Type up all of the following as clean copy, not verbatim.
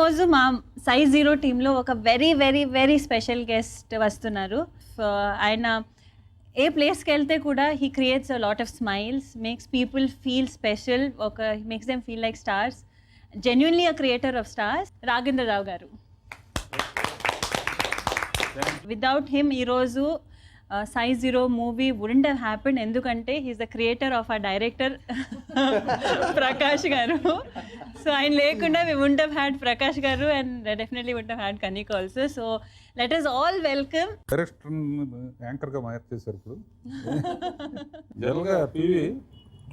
ఈరోజు మా size zero టీంలో ఒక very very very special guest వస్తున్నారు. ఆయన ఏ ప్లేస్కి వెళ్తే కూడా he creates a lot of smiles, makes people feel special, makes them feel like stars, genuinely a creator of stars, Raghavendra Rao garu. Without him ఈరోజు size zero movie wouldn't have happened. ఎందుకంటే he's the creator of ఆ director Prakash garu. So ఆయన లేకుండా we wouldn't have had Prakash గారు and definitely wouldn't have had Kanika also. So let us all welcome. Director యాంకర్గా మార్చేశారు ఇప్పుడు. జనరల్గా పివి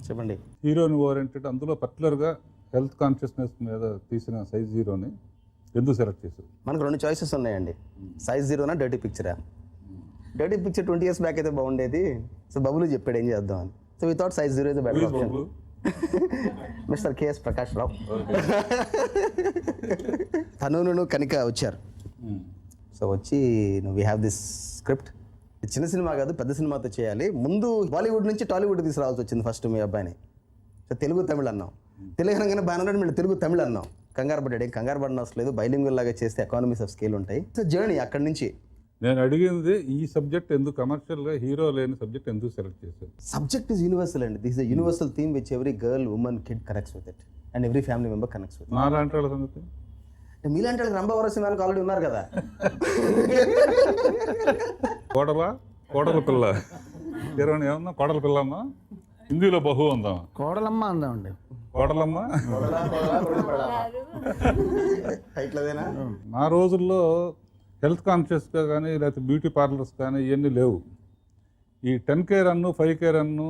చెప్పండి. హీరోని ఓరియంటెడ్, అందులో పర్టికులర్గా హెల్త్ కాన్షియస్నెస్ మీద తీసిన సైజ్ జీరోని ఎందుకు సెలెక్ట్ చేశారు? మనకు 2 చాయిసెస్ ఉన్నాయండి. సైజ్ జీరోనా, డర్టీ పిక్చరా. డర్టీ పిక్చర్ 20 years బ్యాక్ అయితే బాగుండేది. సో బబులు చెప్పాడు ఏం చేద్దాం అని. So we thought size zero is better option. Mister KS Prakash Rao. తను కనిక వచ్చారు. సో వచ్చి వీ హ్యావ్ దిస్ స్క్రిప్ట్. చిన్న సినిమా కాదు, పెద్ద సినిమాతో చేయాలి. ముందు బాలీవుడ్ నుంచి టాలీవుడ్ తీసుకురావాల్సి వచ్చింది ఫస్ట్ మీ అబ్బాయిని. సో తెలుగు తమిళ్ అన్నాం. తెలుగు అనగానే బాగా మేము తెలుగు తమిళ్ అన్నాం. కంగారు పడ్డాడు. ఏం కంగారు పడిన అవసరం లేదు, బైలింగ్వల్ లాగా చేస్తే ఎకానమీస్ ఆఫ్ స్కేల్ ఉంటాయి. సో జర్నీ అక్కడి నుంచి. నేను అడిగింది ఈ సబ్జెక్ట్ ఎందుకు కమర్షియల్గా హీరో లేని సబ్జెక్ట్ ఎందుకు సెలెక్ట్ చేశారు? సబ్జెక్ట్ ఇస్ యూనివర్సల్ అండి. This is a universal theme which every girl, women, kid connects with it and every family member connects with. మా లాంటి వాళ్ళ సంగతి మీలాంటి వాళ్ళకి రంభావరం సినిమాలకు ఆల్రెడీ ఉన్నారు కదా. కోడల పిల్ల హీరోని ఏమన్నా కోడల పిల్ల అమ్మా, హిందీలో బహు అందాం, కోడలమ్మ అందామండి. కోడలమ్మ. నా రోజుల్లో హెల్త్ కాన్షియస్గా కానీ లేకపోతే బ్యూటీ పార్లర్స్ కానీ ఇవన్నీ లేవు. ఈ 10K రన్ను, 5K రన్ను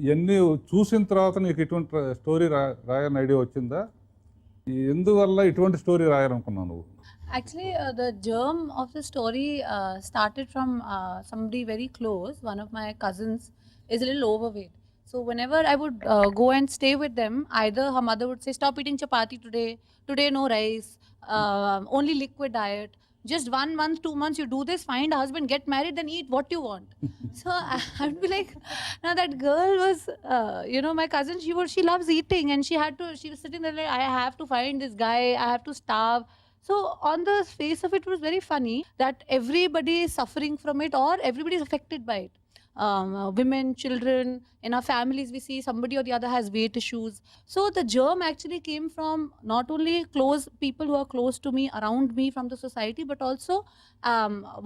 ఇవన్నీ చూసిన తర్వాత నీకు ఇటువంటి స్టోరీ రాయాలని ఐడియా వచ్చిందా? ఎందువల్ల ఇటువంటి స్టోరీ రాయాలనుకున్నావు నువ్వు? Actually, the germ of the story started from somebody very close. One of my cousins is a little overweight. So whenever I would go and stay with them, either her mother would say, stop eating chapati today no rice, only liquid diet. Just 1 month, 2 months, you do this, find a husband, get married, then eat what you want. So I'd be like, now that girl was, my cousin, she loves eating, and she was sitting there like, I have to find this guy, I have to starve. So on the face of it, it was very funny that everybody is suffering from it, or everybody is affected by it. Women, children, in our families we see somebody or the other has weight issues. So the germ actually came from not only close people who are close to me, around me from the society, but also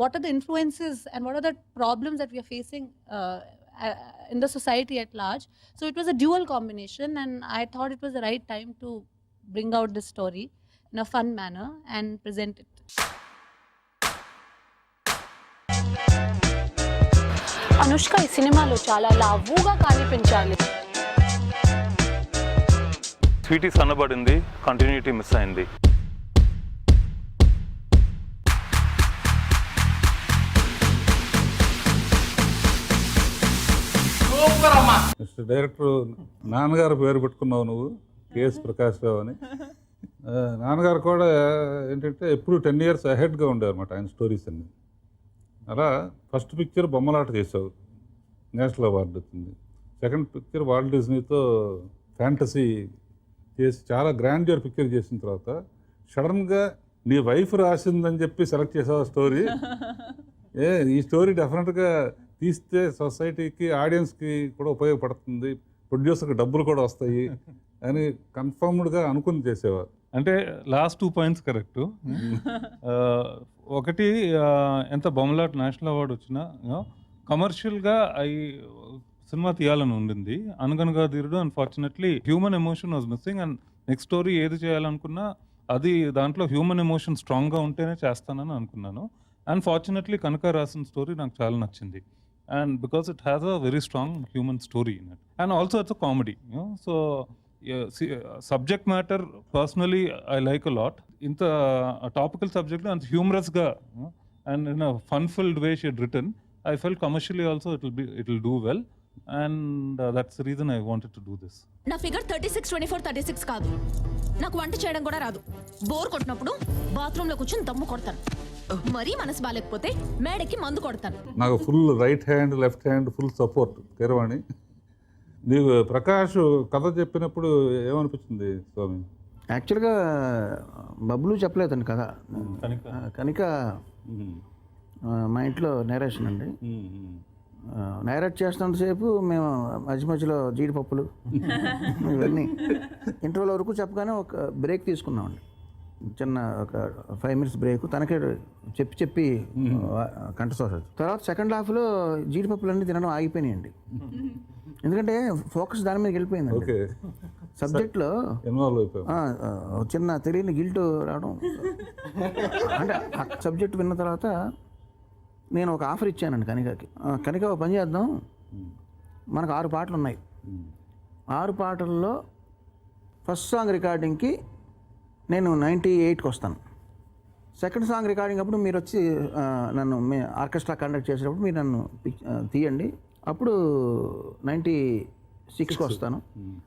what are the influences and what are the problems that we are facing in the society at large. So it was a dual combination, and I thought it was the right time to bring out this story in a fun manner and present it. Anushka ఈ సినిమాలో చాలా లావుగా కనిపించాలి. Sweety సన్నబడింది, continuity miss అయింది. Mister director, నాన్నగారు పేరు పెట్టుకున్నావు నువ్వు, కేఎస్ ప్రకాష్ రావు అని. నాన్నగారు కూడా ఏంటంటే ఎప్పుడు 10 years అహెడ్గా ఉండేవారన్నమాట ఆయన స్టోరీస్ అన్ని. అలా ఫస్ట్ పిక్చర్ బొమ్మలాట చేసావు, నేషనల్ అవార్డు వచ్చింది. సెకండ్ పిక్చర్ వాల్ట్ డిజ్నీతో ఫ్యాంటసీ చేసి చాలా గ్రాండియర్ పిక్చర్ చేసిన తర్వాత సడన్గా నీ వైఫ్ రాసిందని చెప్పి సెలెక్ట్ చేసావు స్టోరీ. ఈ స్టోరీ డెఫినెట్గా తీస్తే సొసైటీకి, ఆడియన్స్కి కూడా ఉపయోగపడుతుంది, ప్రొడ్యూసర్కి డబ్బులు కూడా వస్తాయి అని కన్ఫర్మ్డ్గా అనుకుని చేసేవారు. అంటే లాస్ట్ 2 points కరెక్ట్. ఒకటి, ఎంత బొమ్మలాట నేషనల్ అవార్డు వచ్చినా కమర్షియల్గా సినిమా తీయాలని ఉండింది. అనగనగా తీరుడు unfortunately human emotion was missing. And next story ఏది చేయాలనుకున్నా అది దాంట్లో హ్యూమన్ ఎమోషన్ స్ట్రాంగ్గా ఉంటేనే చేస్తానని అనుకున్నాను. అండ్ ఫార్చునేట్లీ కనుక రాసిన స్టోరీ నాకు చాలా నచ్చింది. And because it has a very strong human story in it. And also it's a comedy. So subject matter personally I like a lot. ఇంత టాపికల్ సబ్జెక్ట్ అంత హ్యూమరస్గా and in a fun-filled way she had written. I felt commercially also it will do well, and that's the reason I wanted to do this. నా figure 36, 24, 36 కాదు. నాకు వంట చేయడం కూడా రాదు. బోర్ కొట్టినప్పుడు బాత్రూంలో కూర్చొని దమ్ము కొడతాను. మరీ మనసు బాలేకపోతే మేడకి మందు కొడతాను. నాకు full right hand, left hand full support Keeravani. నీకు ప్రకాష్ కథ చెప్పినప్పుడు ఏమనిపించింది స్వామి? యాక్చువల్గా బబ్లు చెప్పలేదండి కదా, కనిక మా ఇంట్లో నేరేషన్ అండి. నేరేట్ చేస్తున్నంతసేపు మేము మధ్య మధ్యలో జీడిపప్పులు ఇవన్నీ ఇంటర్వల్ వరకు చెప్పగానే ఒక బ్రేక్ తీసుకున్నామండి, చిన్న ఒక 5 minutes బ్రేక్. తనకే చెప్పి కంఠశోష. తర్వాత సెకండ్ హాఫ్లో జీడిపప్పులన్నీ తినడం ఆగిపోయినాయండి, ఎందుకంటే ఫోకస్ దాని మీద వెళ్ళిపోయిందండి. సబ్జెక్ట్లో చిన్న తెలియని గిల్ట్ రావడం. అంటే ఆ సబ్జెక్ట్ విన్న తర్వాత నేను ఒక ఆఫర్ ఇచ్చానండి కనికకి. కనిక ఒక పని చేద్దాం, మనకు 6 పాటలు ఉన్నాయి, 6 పాటల్లో ఫస్ట్ సాంగ్ రికార్డింగ్కి నేను 98కి వస్తాను. సెకండ్ సాంగ్ రికార్డింగ్ అప్పుడు మీరు వచ్చి నన్ను ఆర్కెస్ట్రా కండక్ట్ చేసేటప్పుడు మీరు నన్ను తీయండి, అప్పుడు 96కి వస్తాను.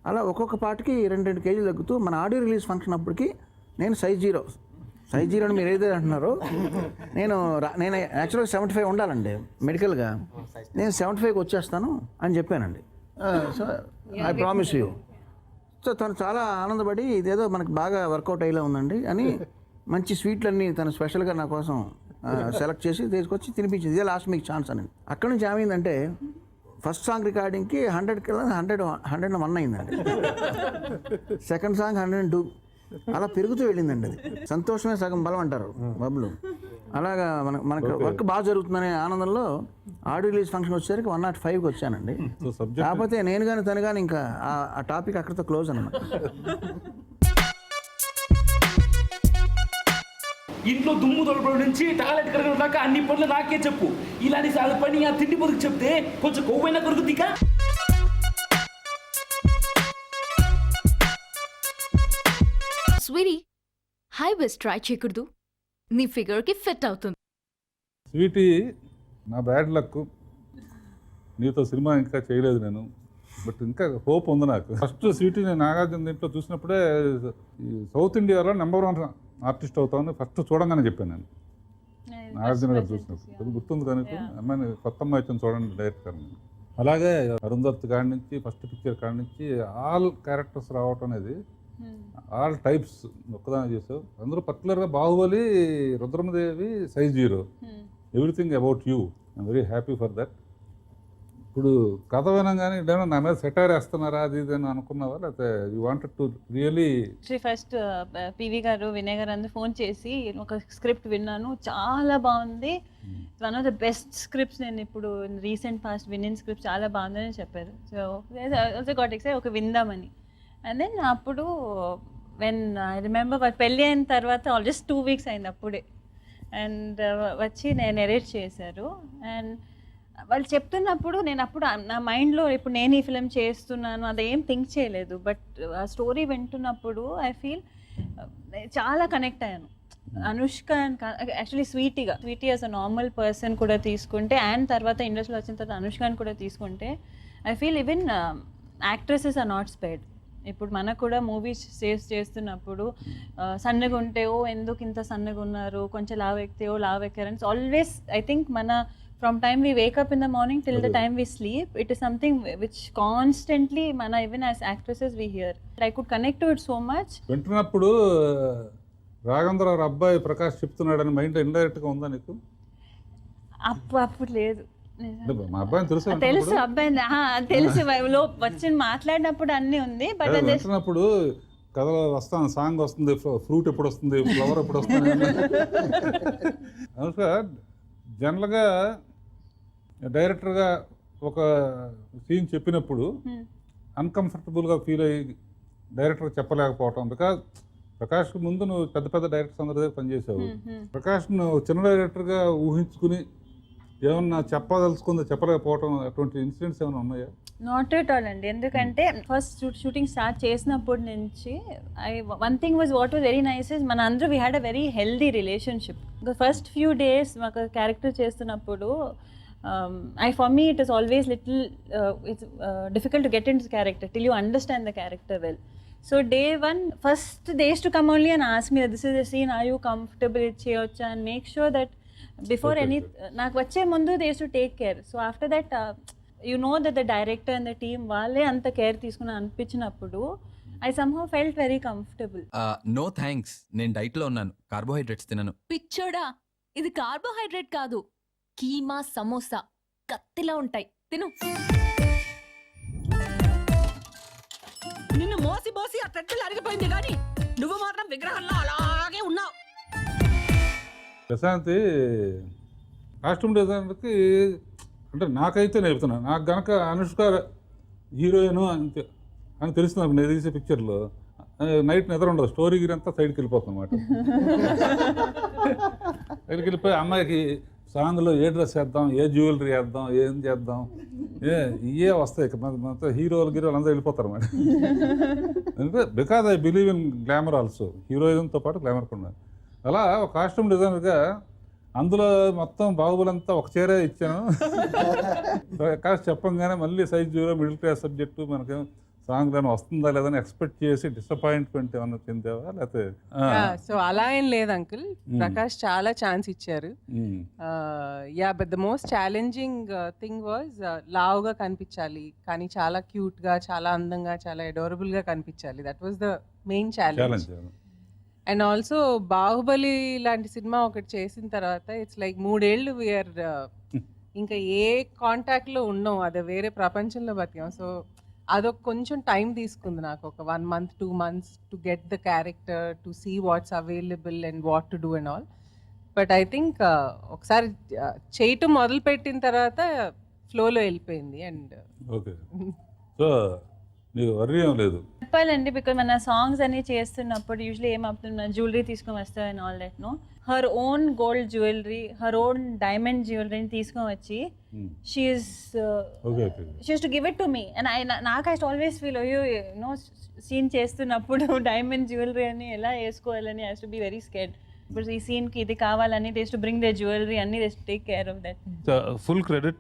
అలా ఒక్కొక్క పాటకి 2 కేజీలు తగ్గుతూ మన ఆడియో రిలీజ్ ఫంక్షన్ అప్పటికి నేను సైజ్ జీరో అని మీరు ఏదైతే అంటున్నారో, నేను యాక్చువల్గా 75 ఉండాలండి మెడికల్గా, నేను 75కి వచ్చేస్తాను అని చెప్పానండి. So I promise you. So తను చాలా ఆనందపడి ఇదేదో మనకు బాగా వర్కౌట్ అయ్యేలా ఉందండి అని మంచి స్వీట్లన్నీ తను స్పెషల్గా నా కోసం సెలెక్ట్ చేసి తీసుకొచ్చి తినిపించింది. ఇదే లాస్ట్ మీకు ఛాన్స్ అని. అక్కడి నుంచి ఏమైందంటే ఫస్ట్ సాంగ్ రికార్డింగ్కి 101 అయిందండి, సెకండ్ సాంగ్ 102, అలా పెరుగుతూ వెళ్ళిందండి. అది సంతోషమే సగం బలం అంటారు బబ్లు. అలాగా మనకు వర్క్ బాగా జరుగుతుందనే ఆనందంలో ఆడియో రిలీజ్ ఫంక్షన్ వచ్చేసరికి 105కి వచ్చానండి. కాకపోతే నేను కానీ తను కానీ ఇంకా ఆ టాపిక్ అక్కడితో క్లోజ్ అన్నమాట. ఇంట్లో దుమ్ము తొలపడం నుంచి టాయిలెట్ కరగడం దాకా అన్ని పనులు నాకే చెప్పు. ఇలాంటి పని ఆ తిండి పొదుకు చెప్తే కొంచెం కొవ్వైనా కొరుకుతీగా. స్వీటీ, హై బెస్ట్ ట్రై చేయకూడదు, నీ ఫిగర్కి ఫిట్ అవుతుంది. స్వీటీ, నా బ్యాడ్ లక్, నీతో సినిమా ఇంకా చేయలేదు నేను, బట్ ఇంకా హోప్ ఉంది నాకు. ఫస్ట్ స్వీటీ నేను నాగార్జున దీంట్లో చూసినప్పుడే సౌత్ ఇండియాలో #1 ఆర్టిస్ట్ అవుతామని ఫస్ట్ చూడంగానే చెప్పాను నేను నాగార్జున గారు చూసినప్పుడు. గుర్తుంది కానీ అమ్మాయిని కొత్త అమ్మాయి వచ్చింది చూడండి డైరెక్టర్ గారిని. అలాగే అరుంధర్త్ కాడి నుంచి ఫస్ట్ పిక్చర్ కాడి నుంచి ఆల్ క్యారెక్టర్స్ రావటం అనేది, ఆల్ టైప్స్ ఒక్కదానే చేసావు. అందరూ పర్టికులర్గా Baahubali, Rudramadevi, size zero, everything about you. I'm very happy for that. ఇప్పుడు కథ వినగానే ఏదైనా నా మీద సెటైర్ వేస్తున్నారా అది ఇది అని అనుకున్నావా, లేకపోతే you wanted to really? First PV గారు, వినయ్ గారు అందరూ ఫోన్ చేసి ఒక స్క్రిప్ట్ విన్నాను, చాలా బాగుంది, one of the best scripts నేను ఇప్పుడు రీసెంట్ పాస్ట్ వినిన్ స్క్రిప్ట్, చాలా బాగుందని చెప్పారు. సో ఆల్సో గాట్ ఎక్సైటెడ్ ఒక విందామని. అండ్ దెన్ అప్పుడు వెన్ ఐ రిమెంబర్ పెళ్ళి అయిన తర్వాత ఆల్మోస్ట్ 2 weeks అయింది అప్పుడే. అండ్ వచ్చి నేను నెరేట్ చేశారు. అండ్ వాళ్ళు చెప్తున్నప్పుడు నేను అప్పుడు నా మైండ్లో ఇప్పుడు నేను ఈ ఫిలిం చేస్తున్నాను అదేం థింక్ చేయలేదు, బట్ ఆ స్టోరీ వింటున్నప్పుడు ఐ ఫీల్ చాలా కనెక్ట్ అయ్యాను. Anushka actually Sweety as a normal person కూడా తీసుకుంటే, అండ్ తర్వాత ఇండస్ట్రీలో వచ్చిన తర్వాత అనుష్కని కూడా తీసుకుంటే, I feel even actresses are not spared. ఇప్పుడు మనకు కూడా మూవీస్ చేస్తున్నప్పుడు సన్నగా ఉంటే ఎందుకు ఇంత సన్నగా ఉన్నారు, కొంచెం లావు ఎక్కితే లావు ఎక్కారని ఆల్వేస్ ఐ థింక్ మన from time we wake up in the morning till the time we sleep, it is something which constantly mana even as actresses we hear. I could connect to it so much. వింటున్నప్పుడు రాఘవేంద్రరావు అబ్బాయి Prakash చెప్తున్నాడని mind ఇండైరెక్ట్గా ఉందా నీకు? అప్పుడు లేదు, మా అబ్బాయిని తెలుసు అబ్బాయి తెలుసు, వచ్చి మాట్లాడినప్పుడు అన్నీ ఉంది. బట్ వింటున్నప్పుడు కథలో వస్తాను, సాంగ్ వస్తుంది, ఫ్రూట్ ఎప్పుడు వస్తుంది, ఫ్లవర్ ఎప్పుడు వస్తుంది. అనుష్క జనరల్గా డైరెక్టర్గా ఒక సీన్ చెప్పినప్పుడు అన్కంఫర్టబుల్గా ఫీల్ అయ్యి డైరెక్టర్ చెప్పలేకపోవటం. బికాజ్ ప్రకాష్ ముందు నువ్వు పెద్ద పెద్ద డైరెక్టర్స్ అందరి దగ్గర పనిచేసావు. ప్రకాష్ నువ్వు చిన్న డైరెక్టర్గా ఊహించుకుని ఏమన్నా చెప్పదలుచుకుందో చెప్పలేకపోవటం, అటువంటి ఇన్సిడెంట్స్ ఏమైనా ఉన్నాయా? నాట్ ఎట్ ఆల్ అండి. ఎందుకంటే ఫస్ట్ షూటింగ్ స్టార్ట్ చేసినప్పటి నుంచి one thing was what was very nice is మన అందరూ we had a very healthy relationship. The first few days మాకు క్యారెక్టర్ చేస్తున్నప్పుడు for me it is always little it's difficult to get in this character till you understand the character well. So day 1 first days to come only and ask me this is the scene, are you comfortable, ఇది చేయొచ్చా, and make sure that before any నాకు వచ్చే ముందు they to take care. So after that you know that the director and the team వాళ్ళే అంత care తీసుకుని అనిపించినప్పుడు I somehow felt very comfortable. No thanks, నేను డైట్లో ఉన్నాను, కార్బోహైడ్రేట్స్ తినను. పిచ్చోడా, ఇది కార్బోహైడ్రేట్ కాదు, కీమా సమోసా కత్తిలా ఉంటాయి, తిను. నిన్ను మోసి మోసి ఆ తట్టెలు అరిగిపోయింది కానీ నువ్వు మాత్రం విగ్రహంలో అలాగే ఉన్నావు. ప్రశాంతి కాస్ట్యూమ్ డిజైనర్కి అంటే నాకైతే నేర్పుతున్నాను, నాకు గనక అనుష్క హీరోయిన్ అంతే అని తెలుస్తుంది. నేను తీసే పిక్చర్లో నైట్ నిద్ర ఉండదు, స్టోరీ గిరి అంతా సైడ్కి వెళ్ళిపోతుంది అన్నమాట. సైడ్కి వెళ్ళిపోయి అమ్మాయికి సాంగ్లో ఏ డ్రెస్ వేద్దాం, ఏ జ్యువెలరీ వేద్దాం, ఏం చేద్దాం, ఇవే వస్తాయి. మొత్తం హీరోలు గిరోలు అందరూ వెళ్ళిపోతారు అన్నమాట. అంటే because I believe in glamour also, హీరోయిజంతో పాటు గ్లామర్ కూడా. అలా ఒక కాస్ట్యూమ్ డిజైనర్గా అందులో మొత్తం బాహుబలి అంతా ఒక చీరే ఇచ్చాను. కాస్ట్ చెప్పంగానే మళ్ళీ సైజ్ 0 మిడిల్ క్లాస్ సబ్జెక్టు మనకేం సాంగ్ దాని వస్తుందా లేదని ఎక్స్పెక్ట్ చేసి డిసప్పాయింట్మెంట్ ఏమన్నా చెందావా లేకపోతే? సో అలా ఏం లేదు అంకుల్, ప్రకాష్ చాలా ఛాన్స్ ఇచ్చారు. Yeah, but the most challenging thing was లావుగా కనిపించాలి కానీ చాలా క్యూట్గా, చాలా అందంగా, చాలా అడోరబుల్గా కనిపించాలి. That was the main challenge. And also Baahubali లాంటి సినిమా ఒకటి చేసిన తర్వాత ఇట్స్ లైక్ 3 ఏళ్ళు వీఆర్ ఇంకా ఏ కాంటాక్ట్లో ఉన్నాం, అదే వేరే ప్రపంచంలో బతికాం. సో అదొక కొంచెం టైం తీసుకుంది నాకు, ఒక 1 month 2 months to get the character, to see what's available and what to do and all. But I think ఒకసారి చేయటం మొదలుపెట్టిన తర్వాత ఫ్లోలో వెళ్ళిపోయింది. అండ్ ఓకే, సో నీకు వర్రీ ఏం లేదు చెప్పాలండి, బికాజ్ మన సాంగ్స్ అన్ని చేస్తున్నప్పుడు యూజువల్లీ ఏమవుతుంది, జ్యువెలరీ తీసుకొని వస్తారు and all that. No, her own gold jewellery, her own diamond జ్యువెలరీని తీసుకొని వచ్చి she use to give it to me. And నాకు ఐ ఆల్వేస్ ఫీల్ అయ్యో నో సీన్ చేస్తున్నప్పుడు డైమండ్ జ్యువెలరీ అని ఎలా వేసుకోవాలని I to be very scared. ఇప్పుడు ఈ సీన్కి ఇది కావాలని they to bring the jewellery అన్ని they take care of that. Full credit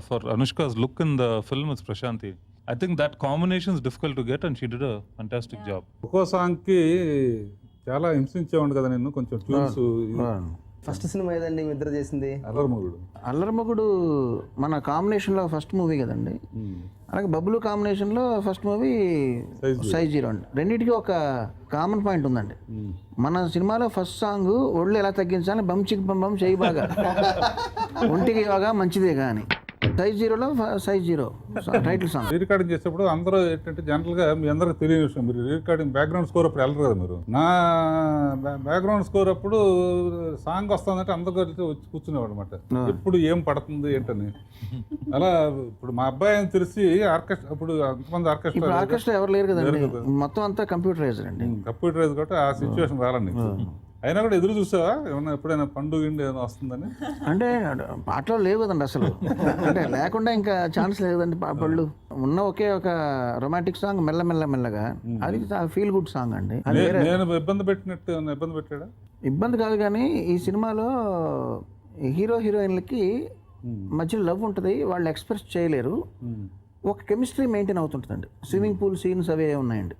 for Anushka's look in the film is Prashanti. I think that combination is difficult to get and she did a fantastic job. ఒక్కో సాంగ్కి చాలా హింసించేవాడు కదా నిన్ను, కొంచెం tunes. First cinema ఏదండి మీ ఇద్దరు చేసింది? అల్లరిమొగుడు. అల్లరిమొగుడు మన కాంబినేషన్లో ఫస్ట్ మూవీ కదండి. అలాగే బబ్లు కాంబినేషన్లో ఫస్ట్ మూవీ సైజ్ 0 అండి. రెండింటికి ఒక కామన్ పాయింట్ ఉందండి. మన సినిమాలో ఫస్ట్ సాంగ్ ఒళ్ళు ఎలా తగ్గించాలి, బమ్ చిక్ బమ్ బమ్ చేయి బాగా, ఒంటికి యోగా మంచిదే కానీ సైజ్ 0లో సైజ్ 0 టైటిల్ సాంగ్. రికార్డింగ్ చేసేప్పుడు అందరూ ఏంటంటే జనరల్గా మీ అందరికి తెలియని విషయం, మీరు రికార్డింగ్ బ్యాక్గ్రౌండ్ స్కోర్ అప్పుడు వెళ్ళరు కదా మీరు. నా బ్యాక్గ్రౌండ్ స్కోర్ అప్పుడు సాంగ్ వస్తుందంటే అందరూ వచ్చి కూర్చునేవాడు అనమాట, ఎప్పుడు ఏం పడుతుంది ఏంటని. అలా ఇప్పుడు మా అబ్బాయి అని తెలిసి ఆర్కెస్ట్రా, అప్పుడు అంతమంది ఆర్కెస్ట్రా ఎవరు లేరు కదండి, మొత్తం అంతా కంప్యూటరైజ్డ్ అండి. కంప్యూటరైజ్ కాబట్టి ఆ సిచ్యువేషన్ రాలండి. అయినా కూడా ఎదురు చూసావా ఏమన్నా ఎప్పుడైనా పండుగ ఏమైనా వస్తుందని? అంటే పాటలో లేవు కదండి అసలు, అంటే లేకుండా ఇంకా ఛాన్స్ లేదండి. పాటలు ఉన్న ఒకే ఒక రొమాంటిక్ సాంగ్ మెల్లగా, అది ఫీల్ గుడ్ సాంగ్ అండి. నేను ఇబ్బంది పెట్టినట్టు ఇబ్బంది పెట్టాడా? ఇబ్బంది కాదు కానీ ఈ సినిమాలో హీరో హీరోయిన్లకి మధ్యలో లవ్ ఉంటుంది, వాళ్ళు ఎక్స్ప్రెస్ చేయలేరు. ఒక కెమిస్ట్రీ మెయింటైన్ అవుతుంటుందండి. స్విమ్మింగ్ పూల్ సీన్స్ అవే ఉన్నాయండి.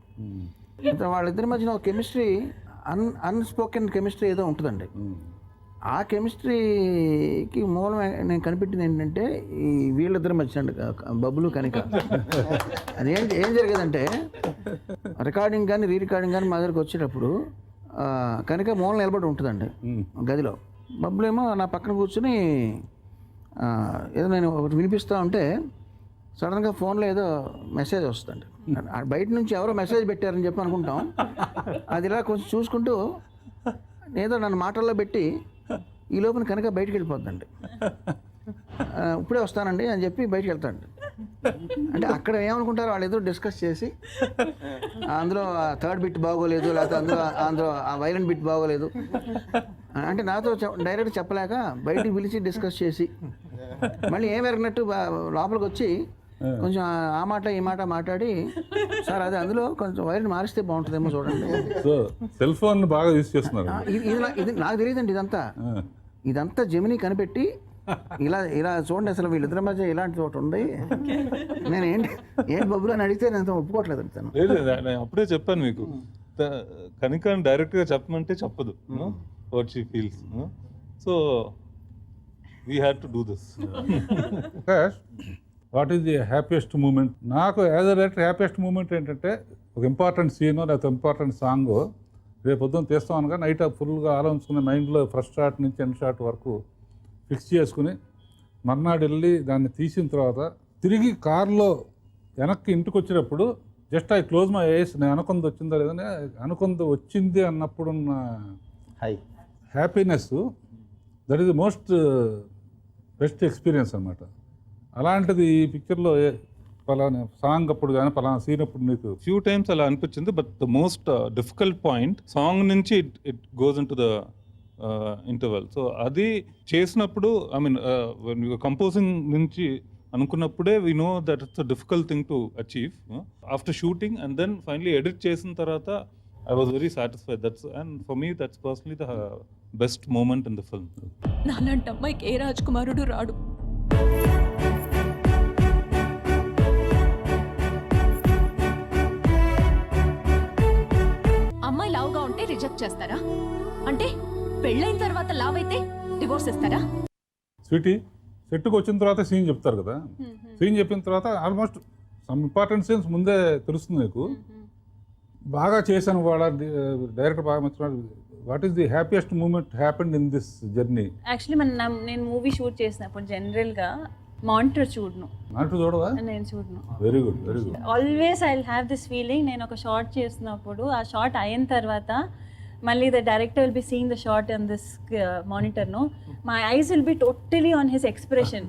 వాళ్ళిద్దరి మధ్యన ఒక కెమిస్ట్రీ, అన్స్పోకెన్ కెమిస్ట్రీ ఏదో ఉంటుందండి. ఆ కెమిస్ట్రీకి మూలం నేను కనిపెట్టింది ఏంటంటే ఈ వీళ్ళిద్దరి మధ్య బబ్బులు కనిక. అది ఏం జరిగేదంటే రికార్డింగ్ కానీ రికార్డింగ్ కానీ మా దగ్గరికి వచ్చేటప్పుడు కనుక మూలం నిలబడి ఉంటుందండి గదిలో. బబ్బులు ఏమో నా పక్కన కూర్చుని ఏదో నేను ఒకటి వినిపిస్తూ ఉంటే సడన్గా ఫోన్లో ఏదో మెసేజ్ వస్తుంది. బయట నుంచి ఎవరో మెసేజ్ పెట్టారని చెప్పి అనుకుంటాం. అది ఇలా కొంచెం చూసుకుంటూ ఏదో నన్ను మాటల్లో పెట్టి ఈ లోపల కనుక బయటికి వెళ్ళిపోద్దండి. ఇప్పుడే వస్తానండి అని చెప్పి బయటికి వెళ్తాండి. అంటే అక్కడ ఏమనుకుంటారో వాళ్ళు ఏదో డిస్కస్ చేసి అందులో థర్డ్ బిట్ బాగోలేదు, లేకపోతే అందులో ఆ వైలెంట్ బిట్ బాగోలేదు అంటే నాతో డైరెక్ట్ చెప్పలేక బయటికి పిలిచి డిస్కస్ చేసి మళ్ళీ ఏం ఎరగినట్టు లోపలికి వచ్చి కొంచెం ఆ మాట ఈ మాట మాట్లాడి, సార్ అది అందులో కొంచెం వైర్ మారిస్తే బాగుంటుందేమో చూడండి. సో సెల్ ఫోన్ బాగా యూజ్ చేస్తున్నారు. ఇది నాకు తెలియదండి. ఇదంతా జెమిని కనిపెట్టి ఇలా చూడండి అసలు వీళ్ళిద్దరి మధ్య ఇలాంటి చోటు ఉంది. నేను ఏంటి బబ్బులు అని అడిగితే నేను ఒప్పుకోవట్లేదు. నేను అప్పుడే చెప్పాను మీకు, కనుక డైరెక్ట్గా చెప్పమంటే చెప్పదు what she feels. So we had to do this. What is the happiest moment? నాకు as a director happiest moment ఏంటంటే ఒక ఇంపార్టెంట్ సీను లేకపోతే ఇంపార్టెంట్ సాంగ్ రేపు పొద్దున్న తీస్తాం అనగా నైట్ ఫుల్గా ఆలోచించుకుని మైండ్లో ఫస్ట్ షాట్ నుంచి ఎండ్ షాట్ వరకు ఫిక్స్ చేసుకుని మర్నాడు వెళ్ళి దాన్ని తీసిన తర్వాత తిరిగి కార్లో వెనక్కి ఇంటికి వచ్చినప్పుడు just I close my eyes, నేను అనుకుంది వచ్చిందా లేదని, అనుకుంది వచ్చింది అన్నప్పుడున్న happiness, that is the most best experience అనమాట. అలాంటిది ఈ పిక్చర్లో పలానా సాంగ్ అప్పుడు కానీ పలానా సీన్ అప్పుడు నీకు ఫ్యూ టైమ్స్ అలా అనిపించింది. But the most difficult point song నుంచి it goes in to the interval. So అది చేసినప్పుడు ఐ మీన్ కంపోజింగ్ నుంచి అనుకున్నప్పుడే we know that it's a difficult thing to achieve. After shooting and then finally edit చేసిన తర్వాత I was very satisfied. That's and for me that's personally the best moment in the film. నాలాంటి అమ్మాయికి ఏ రాజకుమారుడు రాడు. అమ్మాయి లావుగా ఉంటే reject చేస్తారా? అంటే పెళ్ళైన తర్వాత లావ్ అయితే డివోర్స్ ఇస్తారా? స్వీటీ సెట్కి వచ్చిన తర్వాత సీన్ చెప్తారు కదా, సీన్ చెప్పిన తర్వాత ఆల్మోస్ట్ సమ్ ఇంపార్టెంట్ సీన్స్ ముందే తెలుస్తుంది నీకు. బాగా చేశాను వాళ్ళ డైరెక్టర్ బాగా నచ్చిన. What is the happiest moment happened in this journey? Actually నేను మూవీ షూట్ చేసినప్పుడు జనరల్గా మానిటర్ చూడను. మానిటర్ చూడవా? నేను చూడను. Very good, very good. Always I will have this feeling, నేను ఒక షార్ట్ చేసినప్పుడు ఆ షార్ట్ అయిన తర్వాత మళ్ళీ the director will be seeing the shot on this monitor, no my eyes will be totally on his expression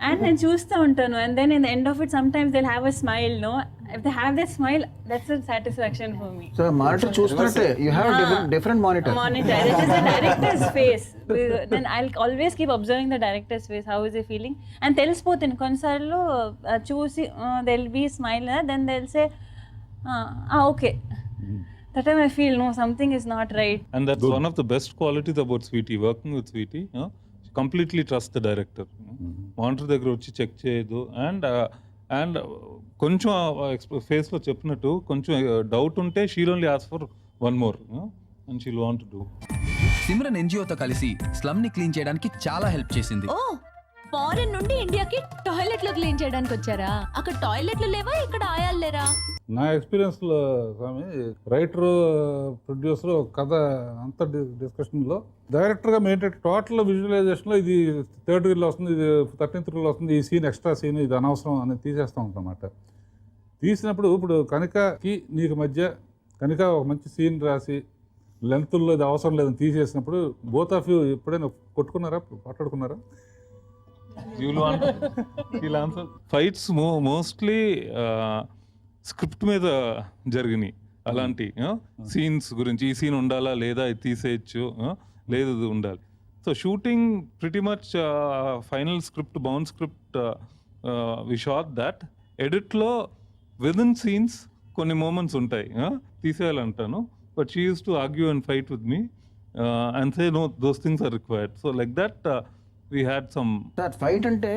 and నేను చూస్తూ ఉంటాను. And then in the end of it sometimes they will have a smile, no if they have that smile that's a satisfaction for me. So monitor చూస్తున్నట్టే you have different monitor. That is the director's face. Then I'll always keep observing the director's face, how is he feeling, and తెలిసిపోతుంది కొన్నిసార్లు చూసి they'll be smile, then they'll say okay. That time I feel no, something is not right. And that's one of the best qualities about Sweetie, working with Sweetie. She completely trusts the director. Monitor దగ్గర వచ్చి check చేయదు. And కొంచెం ఫేస్లో చెప్పినట్టు కొంచెం doubt ఉంటే she'll only ask for one more and she'll want to do. Simran ఎన్జిఓతో కలిసి స్లమ్ ని క్లీన్ చేయడానికి చాలా హెల్ప్ చేసింది. ఓ ఫారెన్ నుండి ఇండియాకి టాయిలెట్లు క్లీన్ చేయడానికి వచ్చారా? అక్కడ టాయిలెట్లు లేవా, ఇక్కడ ఆయాలు లేరా? నా ఎక్స్పీరియన్స్లో స్వామి, రైటరు ప్రొడ్యూసర్ కథ అంత డిస్కషన్లో డైరెక్టర్గా ఏంటంటే టోటల్ విజువలైజేషన్లో ఇది 3rd డిగ్రీలో వస్తుంది, ఇది 13th డిగ్రీలో వస్తుంది, ఈ సీన్ ఎక్స్ట్రా సీన్ ఇది అనవసరం అని తీసేస్తూ ఉంటాం అన్నమాట. తీసినప్పుడు ఇప్పుడు కనికకి నీకు మధ్య కనిక ఒక మంచి సీన్ రాసి లెంత్లో ఇది అవసరం లేదని తీసేసినప్పుడు బోత్ ఆఫ్ యూ ఎప్పుడైనా కొట్టుకున్నారా, మాట్లాడుకున్నారా? ఫైట్స్ మోస్ట్లీ స్క్రిప్ట్ మీద జరిగినాయి. అలాంటి సీన్స్ గురించి ఈ సీన్ ఉండాలా లేదా ఇది తీసేయచ్చు, లేదు ఇది ఉండాలి. So shooting pretty much final script, bound script we shot that. ఎడిట్లో విదిన్ సీన్స్ కొన్ని మూమెంట్స్ ఉంటాయి తీసేయాలంటాను, but she use to argue and fight with me and say no those things are required. So like that we had some. Sir fight అంటే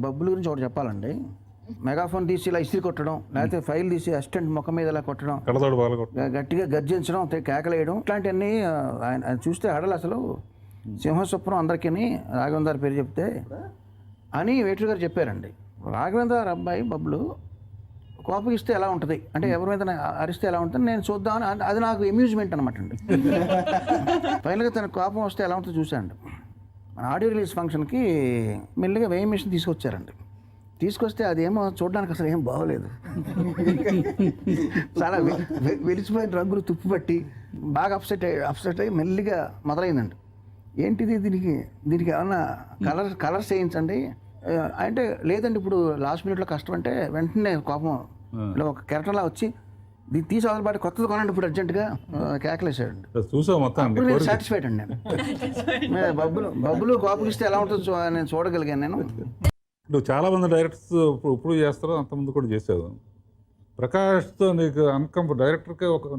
బబ్బుల గురించి ఒకటి చెప్పాలండి. Megaphone తీసి ఇలా ఇస్త్రీ కొట్టడం, లేకపోతే ఫైల్ తీసి అసిస్టెంట్ ముఖం మీద ఇలా కొట్టడం, గట్టిగా గర్జించడం, కేకలేయడం, ఇట్లాంటివన్నీ ఆయన చూస్తే హడలు. అసలు సింహస్వప్నం అందరికీ రాఘవేంద్ర పేరు చెప్తే అని వేటర్ గారు చెప్పారండి. రాఘవేంద్ర అబ్బాయి బబ్బులు కోపం ఇస్తే ఎలా ఉంటుంది అంటే ఎవరి మీద అరిస్తే ఎలా ఉంటుంది నేను చూద్దామని, అది నాకు అమ్యూజ్మెంట్ అనమాట అండి. ఫైనల్గా తన కోపం వస్తే ఎలా ఉంటుందో చూశానండి. మన ఆడియో రిలీజ్ ఫంక్షన్కి మెల్లిగా వేయింగ్ మిషన్ తీసుకొచ్చారండి. తీసుకొస్తే అదేమో చూడడానికి అసలు ఏం బాగోలేదు. చాలా వెలిసిపోయిన రంగులు తుప్పు పట్టి బాగా అప్సెట్ అయ్యి మెల్లిగా మొదలైందండి. ఏంటిది, దీనికి ఏమన్నా కలర్స్ వేయించండి అంటే, లేదండి ఇప్పుడు లాస్ట్ మినిట్లో కష్టం అంటే వెంటనే కోపం ఇలా ఒక కెరటంలా వచ్చి దీన్ని తీసి అవతలపాటి కొత్తది కొనండి ఇప్పుడు అర్జెంటుగా కేకలేసాడండి. నేను సాటిస్ఫైడ్ అండి. నేను బబ్బులు కోపం ఇస్తే ఎలా ఉంటుందో నేను చూడగలిగాను. నేను నువ్వు చాలామంది డైరెక్టర్స్ ఇప్పుడు చేస్తారో అంతమంది కూడా చేసావు. ప్రకాష్తో నీకు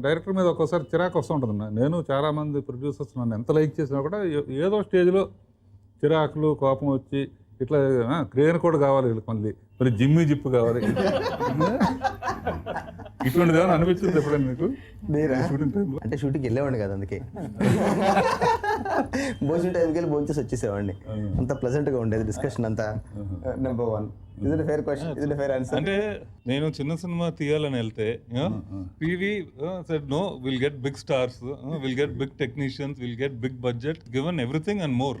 డైరెక్టర్ మీద ఒక్కోసారి చిరాకు వస్తూ ఉంటుంది. నేను చాలామంది ప్రొడ్యూసర్స్ నన్ను ఎంత లైక్ చేసినా కూడా ఏదో స్టేజ్లో చిరాకులు కోపం వచ్చి ఇట్లా క్రేన్ కూడా కావాలి వీళ్ళకి, మళ్ళీ జిమ్మి జిప్పు కావాలి. ఇటువంటిది ఏమైనా అనిపించింది ఎప్పుడైనా మీకు షూటింగ్ టైంలో? అంటే షూటింగ్కి వెళ్ళేవాడిని కదా, అందుకే భోజనం టైంకి వెళ్ళి భోజనం చేసి వచ్చేసేవాడిని. అంత ప్లెజెంట్గా ఉండేది డిస్కషన్ అంతా. Number 1 is it fair question, is it fair answer? అంటే నేను చిన్న సినిమా తీయాలని వెళ్తే PV said no, will get big stars, will get big technicians, will get big budget, given everything and more.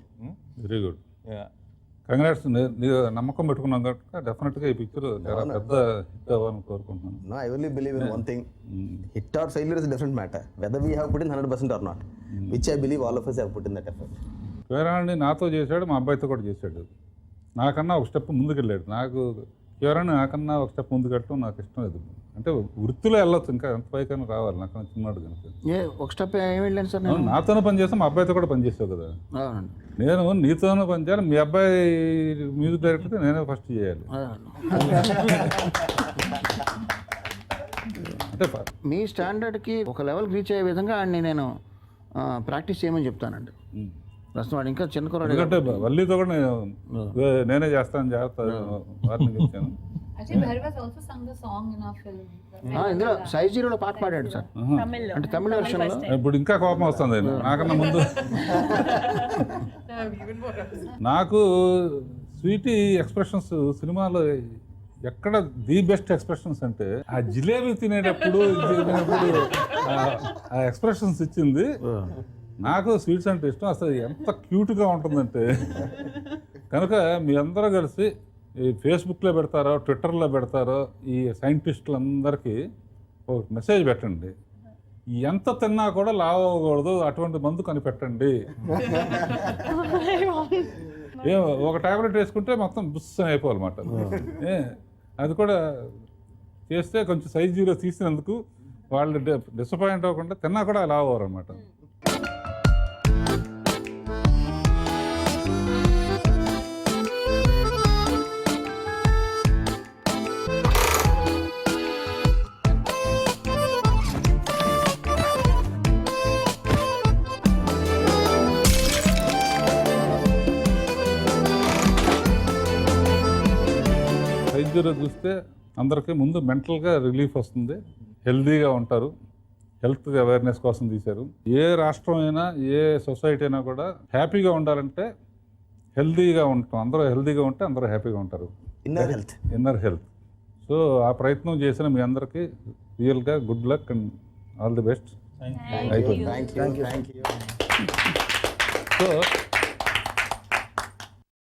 Very good, congrats. నమ్మకం పెట్టుకున్నాం కాబట్టి డెఫినెట్గా ఈ పిక్చర్ చాలా పెద్ద హిట్ అవ్వాలని కోరుకుంటున్నాను. No, I only believe in one thing. Hit or failure is a different matter. Whether we have put in 100% or not, which I believe all of us have put in that effort. Kiran నాతో చేశాడు, మా అబ్బాయితో కూడా చేశాడు. నాకన్నా ఒక step ముందుకెళ్ళాడు. నాకు కిరణ్ నాకన్నా ఒక స్టెప్ ముందుకెళ్ళడం నాకు ఇష్టం లేదు. అంటే వృత్తిలో వెళ్ళొచ్చు, ఇంకా ఎంత పైకైనా రావాలి. నాకు చిన్నాడు కనుక ఒక స్టెప్ ఏమి వెళ్ళాను సార్. నాతోనే పని చేస్తాను, మా అబ్బాయితో కూడా పని చేసావు కదా. అవునండి. నేను నీతోనే పని చేయాలి, మీ అబ్బాయి మ్యూజిక్ డైరెక్టర్ నేనే ఫస్ట్ చేయాలి. అంటే మీ స్టాండర్డ్కి ఒక లెవెల్ రీచ్ అయ్యే విధంగా ఆడిని నేను ప్రాక్టీస్ చేయమని చెప్తానండి. ప్రస్తుతం వాడు ఇంకా చిన్న కుర్రాడు. ఎందుకంటే వల్లీతో కూడా నేనే చేస్తాను, జాగ్రత్త వారిని చెప్పాను. ఇందులో సైజ్ జీరోలో పాట పాడాడు సార్, అంటే తమిళ వెర్షన్లో. ఇప్పుడు ఇంకా కోపం వస్తుంది నాకన్నా ముందు. నాకు స్వీటీ ఎక్స్ప్రెషన్స్ సినిమాలో ఎక్కడ ది బెస్ట్ ఎక్స్ప్రెషన్స్ అంటే ఆ జిలేబీ తినేటప్పుడు ఆ ఎక్స్ప్రెషన్స్ ఇచ్చింది. నాకు స్వీట్స్ అంటే ఇష్టం. అసలు ఎంత క్యూట్గా ఉంటుందంటే కనుక మీ అందరూ కలిసి ఈ ఫేస్బుక్లో పెడతారో, ట్విట్టర్లో పెడతారో, ఈ సైంటిస్టులందరికీ ఒక మెసేజ్ పెట్టండి. ఎంత తిన్నా కూడా లావ్ అవ్వకూడదు, అటువంటి మందు కనిపెట్టండి. ఒక టాబ్లెట్ వేసుకుంటే మొత్తం బుస్ అయిపోవాలన్నమాట. అది కూడా చేస్తే కొంచెం సైజ్ జీరో తీసినందుకు వాళ్ళు డిసప్పాయింట్ అవ్వకుండా తిన్నా కూడా లావ్ అవ్వరు అనమాట. సైజ్ చూస్తే అందరికీ ముందు మెంటల్గా రిలీఫ్ వస్తుంది, హెల్తీగా ఉంటారు. హెల్త్ అవేర్నెస్ కోసం తీశారు. ఏ రాష్ట్రం అయినా, ఏ సొసైటీ అయినా కూడా హ్యాపీగా ఉండాలంటే హెల్తీగా ఉంటాం. అందరూ హెల్తీగా ఉంటే అందరూ హ్యాపీగా ఉంటారు. Inner health. సో ఆ ప్రయత్నం చేసిన మీ అందరికీ రియల్గా good luck and all the best. అయిపోయింది. Thank you. సో